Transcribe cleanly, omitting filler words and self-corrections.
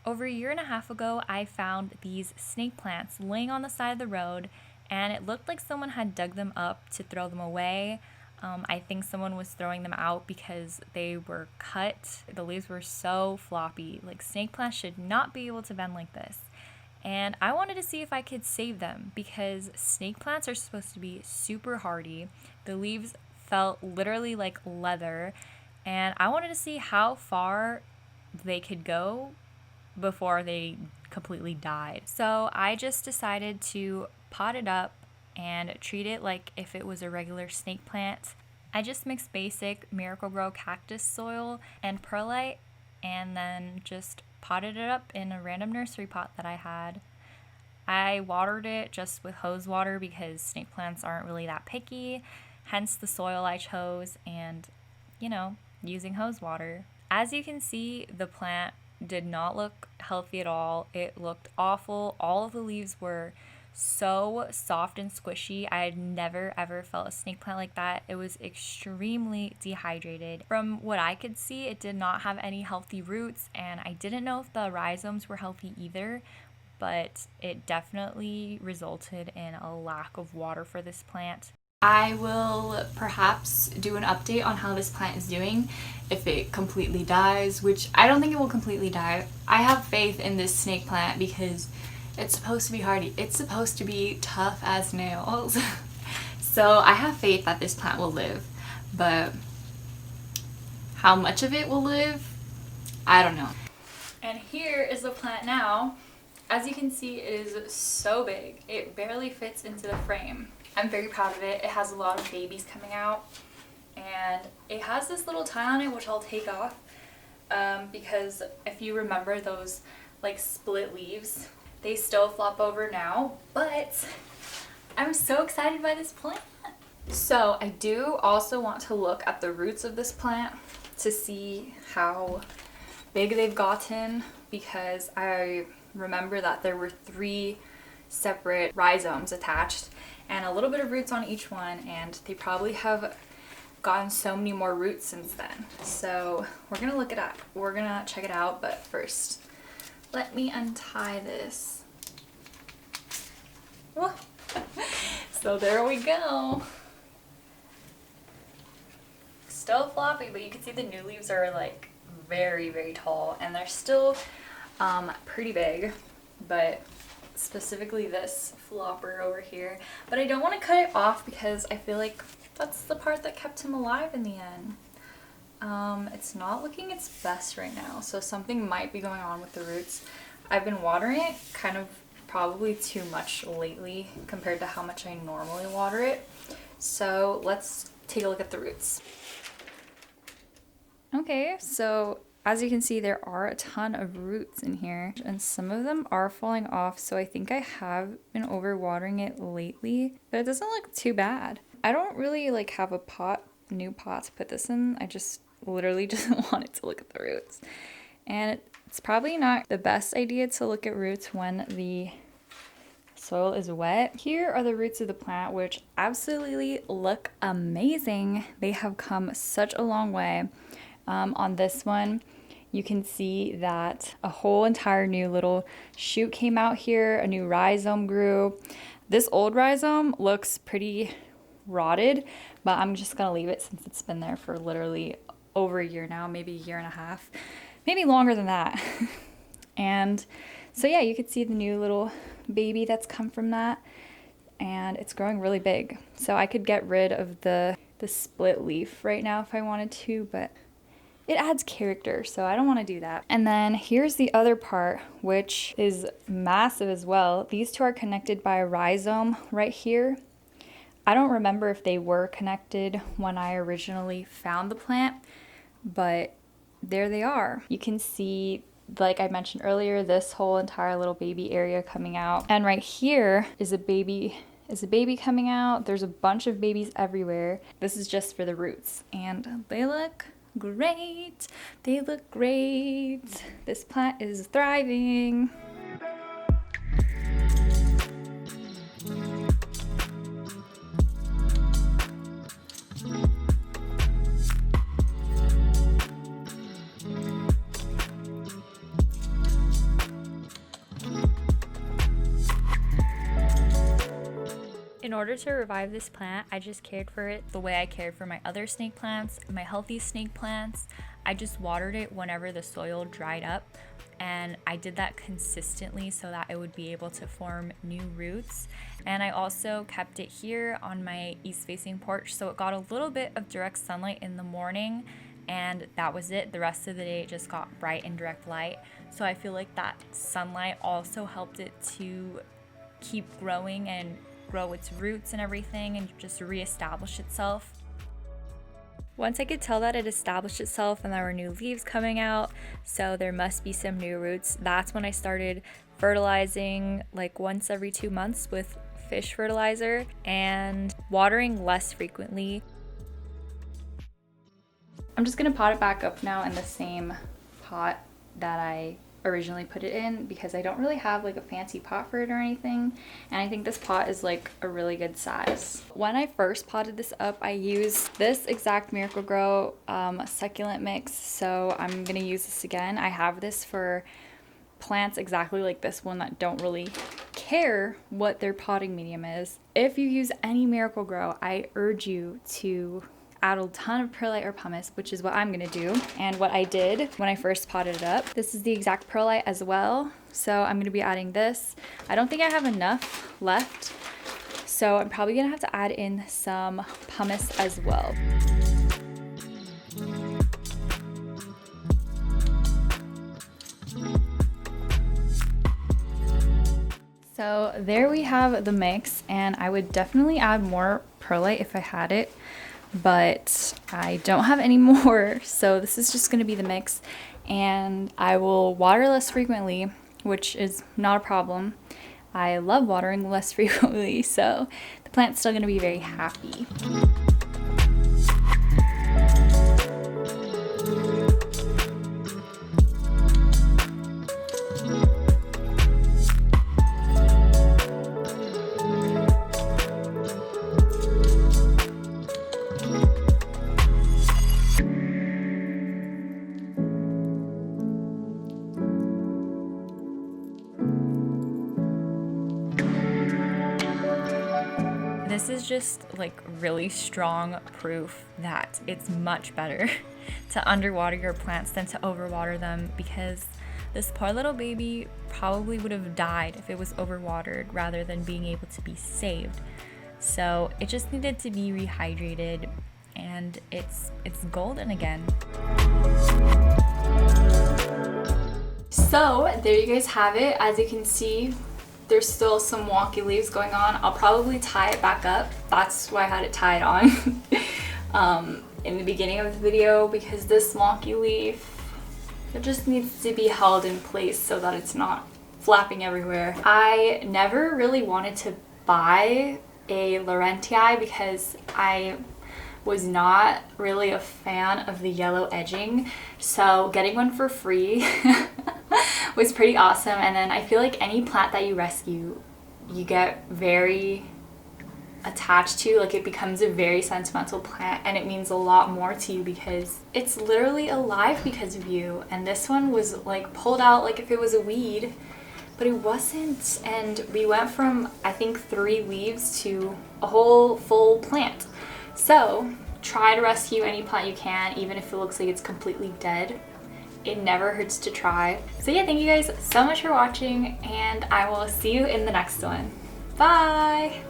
Over a year and a half ago, I found these snake plants laying on the side of the road, and it looked like someone had dug them up to throw them away. I think someone was throwing them out because they were cut. The leaves were so floppy. Like, snake plants should not be able to bend like this. And I wanted to see if I could save them because snake plants are supposed to be super hardy. The leaves felt literally like leather, and I wanted to see how far they could go before they completely died. So I just decided to pot it up and treat it like if it was a regular snake plant. I just mixed basic Miracle-Gro cactus soil and perlite and then just potted it up in a random nursery pot that I had. I watered it just with hose water because snake plants aren't really that picky, hence the soil I chose and, using hose water. As you can see, the plant did not look healthy at all. It looked awful. All of the leaves were so soft and squishy. I had never ever felt a snake plant like that. It was extremely dehydrated. From what I could see, it did not have any healthy roots, and I didn't know if the rhizomes were healthy either, but it definitely resulted in a lack of water for this plant. I will perhaps do an update on how this plant is doing if it completely dies, which I don't think it will completely die. I have faith in this snake plant because it's supposed to be hardy. It's supposed to be tough as nails. So I have faith that this plant will live, but how much of it will live, I don't know. And here is the plant now. As you can see, it is so big. It barely fits into the frame. I'm very proud of it. It has a lot of babies coming out, and it has this little tie on it which I'll take off because if you remember those like split leaves, they still flop over now, but I'm so excited by this plant. So I do also want to look at the roots of this plant to see how big they've gotten, because I remember that there were 3 separate rhizomes attached and a little bit of roots on each one, and they probably have gotten so many more roots since then. So we're gonna look it up. We're gonna check it out, but first let me untie this. Whoa. So there we go. Still floppy, but you can see the new leaves are like very, very tall, and they're still pretty big, but specifically this flopper over here. But I don't want to cut it off because I feel like that's the part that kept him alive in the end. It's not looking its best right now, so something might be going on with the roots. I've been watering it kind of probably too much lately compared to how much I normally water it. So let's take a look at the roots. Okay, so as you can see, there are a ton of roots in here, and some of them are falling off, so I think I have been overwatering it lately, but it doesn't look too bad. I don't really like have a new pot to put this in. I just literally just wanted to look at the roots. And it's probably not the best idea to look at roots when the soil is wet. Here are the roots of the plant, which absolutely look amazing. They have come such a long way. On this one, you can see that a whole entire new little shoot came out here, a new rhizome grew. This old rhizome looks pretty rotted, but I'm just gonna leave it since it's been there for literally over a year now, maybe a year and a half, maybe longer than that. And so yeah, you can see the new little baby that's come from that, and it's growing really big. So I could get rid of the split leaf right now if I wanted to, but it adds character, so I don't want to do that. And then here's the other part, which is massive as well. These two are connected by a rhizome right here. I don't remember if they were connected when I originally found the plant, but there they are. You can see, like I mentioned earlier, this whole entire little baby area coming out. And right here is a baby coming out. There's a bunch of babies everywhere. This is just for the roots, and they look great. They look great. This plant is thriving. In order to revive this plant, I just cared for it the way I cared for my other snake plants, my healthy snake plants. I just watered it whenever the soil dried up, and I did that consistently so that it would be able to form new roots. And I also kept it here on my east-facing porch so it got a little bit of direct sunlight in the morning, and that was it. The rest of the day it just got bright and direct light. So I feel like that sunlight also helped it to keep growing and grow its roots and everything and just reestablish itself. Once I could tell that it established itself and there were new leaves coming out, so there must be some new roots, that's when I started fertilizing like once every 2 months with fish fertilizer and watering less frequently. I'm just gonna pot it back up now in the same pot that I originally put it in because I don't really have like a fancy pot for it or anything, and I think this pot is like a really good size. When I first potted this up, I used this exact Miracle-Gro succulent mix, so I'm gonna use this again. I have this for plants exactly like this one that don't really care what their potting medium is. If you use any Miracle-Gro, I urge you to add a ton of perlite or pumice, which is what I'm gonna do. And what I did when I first potted it up, this is the exact perlite as well. So I'm gonna be adding this. I don't think I have enough left, so I'm probably gonna have to add in some pumice as well. So there we have the mix, and I would definitely add more perlite if I had it, but I don't have any more, so this is just going to be the mix, and I will water less frequently, which is not a problem. I love watering less frequently, so the plant's still going to be very happy. This is just like really strong proof that it's much better to underwater your plants than to overwater them, because this poor little baby probably would have died if it was overwatered rather than being able to be saved. So it just needed to be rehydrated, and it's golden again. So there you guys have it. As you can see, there's still some wonky leaves going on. I'll probably tie it back up. That's why I had it tied on in the beginning of the video, because this wonky leaf, it just needs to be held in place so that it's not flapping everywhere. I never really wanted to buy a Laurentii because I was not really a fan of the yellow edging, so getting one for free was pretty awesome. And then I feel like any plant that you rescue, you get very attached to, like it becomes a very sentimental plant, and it means a lot more to you because it's literally alive because of you. And this one was like pulled out like if it was a weed, but it wasn't, and we went from I think 3 leaves to a whole full plant. So try to rescue any plant you can, even if it looks like it's completely dead. It never hurts to try. So yeah, thank you guys so much for watching, and I will see you in the next one. Bye!